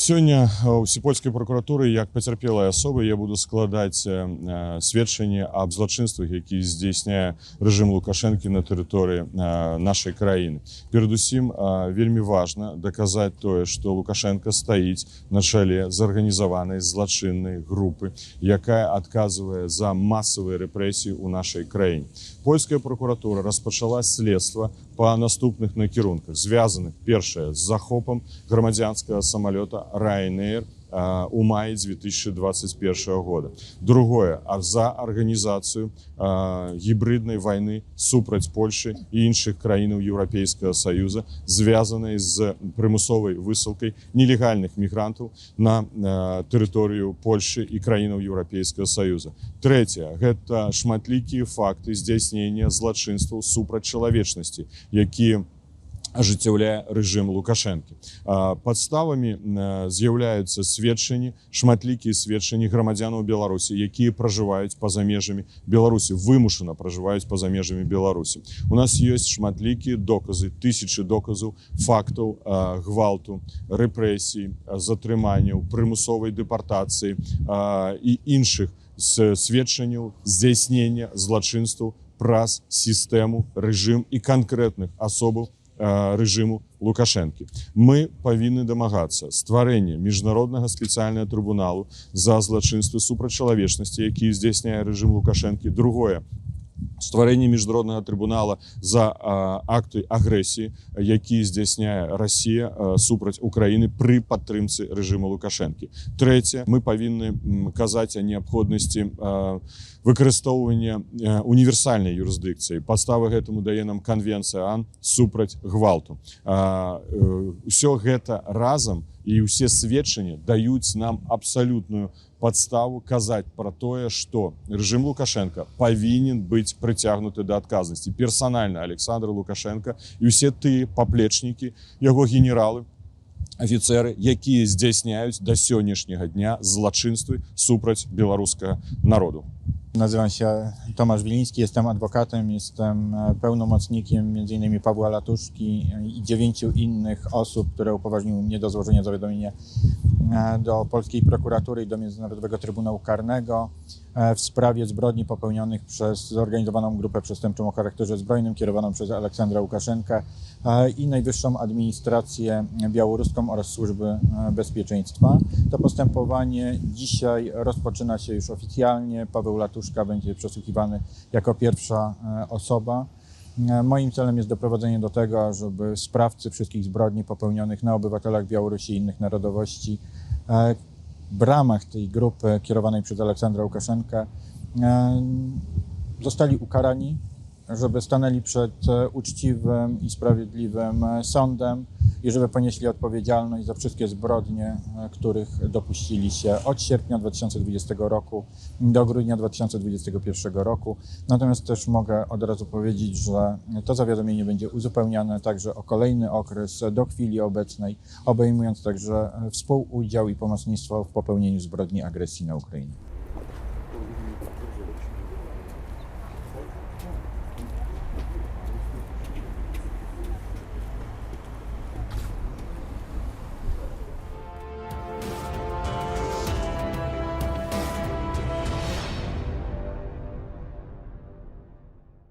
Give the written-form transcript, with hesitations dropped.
Сёння ў сіпольскай пракуратуры як пацярпелай асобы я буду складаць сведчанні аб злачынствах, які здзейсняе рэжым Лукашэнкі на тэрыторыі нашай краіны. Перадусім вельмі важна даказаць тое, што Лукашенко стаіць на чале зарганізаванай злачыннай групы, якая адказвае за масавыя рэпрэсіі ў нашай краіне. Польская прокуратура распачала следства па наступных накірунках, звязаных, першае, з захопам грамадзянскага самалёта Ryanair у маі 2021 года. Другое, за арганізацыю гібриднай вайны супраць Польшы і іншых краінаў Еўрапейскага Саюза, звязанай з прымусовай высылкай нелегальных мігрантаў на тэрыторыю Польшы і краінаў Еўрапейскага Саюза. Трэцяе, гэта шматлікія факты здзяйснення злачынстваў супраць чалавечнасці, якія ажыццяўляе рэжым Лукашэнкі. Падставамі з'яўляюцца сведчанні, шматлікія сведчанні грамадзянаў Беларусі, якія пражываюць па-за межамі Беларусі, вымушана пражываюць па-за межамі Беларусі. У нас ёсць шматлікія доказы, тысячы доказаў фактаў гвалту, рэпрэсій, затрыманняў, прымусовай дэпартацыі і іншых сведчанняў здзяйснення злачынстваў праз сістэму, рэжым і канкрэтных асобаў рэжыму Лукашэнкі. Мы павінны дамагацца стварэння міжнароднага спецыяльнага трыбуналу за злачынствы супраць чалавечнасці, які здзяйсняе рэжым Лукашэнкі. Другое, стварэнне міжнароднага трыбунала за акты агрэсіі, які здзяйсняе Расія супраць Украіны пры падтрымцы рэжыму Лукашэнкі. Трэцяе, мы павінны казаць о неабходнасці выкарыстоўвання універсальнай юрысдыкцыі. Падставы гэтаму дае нам Канвенцыя ООН супраць гвалту. Усё гэта разам і ўсе сведчанні даюць нам абсалютную падставу казаць пра тое, што рэжым Лукашенко павінен быць прыцягнуты да адказнасці. Персанальна Александр Лукашенко і ўсе тыя паплечнікі, яго генералы, афіцеры, якія здзяйсняюць да сённяшняга дня злачынствы супраць беларускага народу. Nazywam się Tomasz Wiliński, jestem adwokatem, jestem pełnomocnikiem m.in. Pawła Latuszki i 9 innych osób, które upoważniły mnie do złożenia zawiadomienia do polskiej prokuratury i do Międzynarodowego Trybunału Karnego w sprawie zbrodni popełnionych przez zorganizowaną grupę przestępczą o charakterze zbrojnym kierowaną przez Aleksandra Łukaszenkę i Najwyższą Administrację Białoruską oraz Służby Bezpieczeństwa. To postępowanie dzisiaj rozpoczyna się już oficjalnie. Paweł Latuszka będzie przesłuchiwany jako pierwsza osoba. Moim celem jest doprowadzenie do tego, żeby sprawcy wszystkich zbrodni popełnionych na obywatelach Białorusi i innych narodowości w ramach tej grupy kierowanej przez Aleksandra Łukaszenkę zostali ukarani, żeby stanęli przed uczciwym i sprawiedliwym sądem i żeby ponieśli odpowiedzialność za wszystkie zbrodnie, których dopuścili się od sierpnia 2020 roku do grudnia 2021 roku. Natomiast też mogę od razu powiedzieć, że to zawiadomienie będzie uzupełniane także o kolejny okres do chwili obecnej, obejmując także współudział i pomocnictwo w popełnieniu zbrodni agresji na Ukrainę.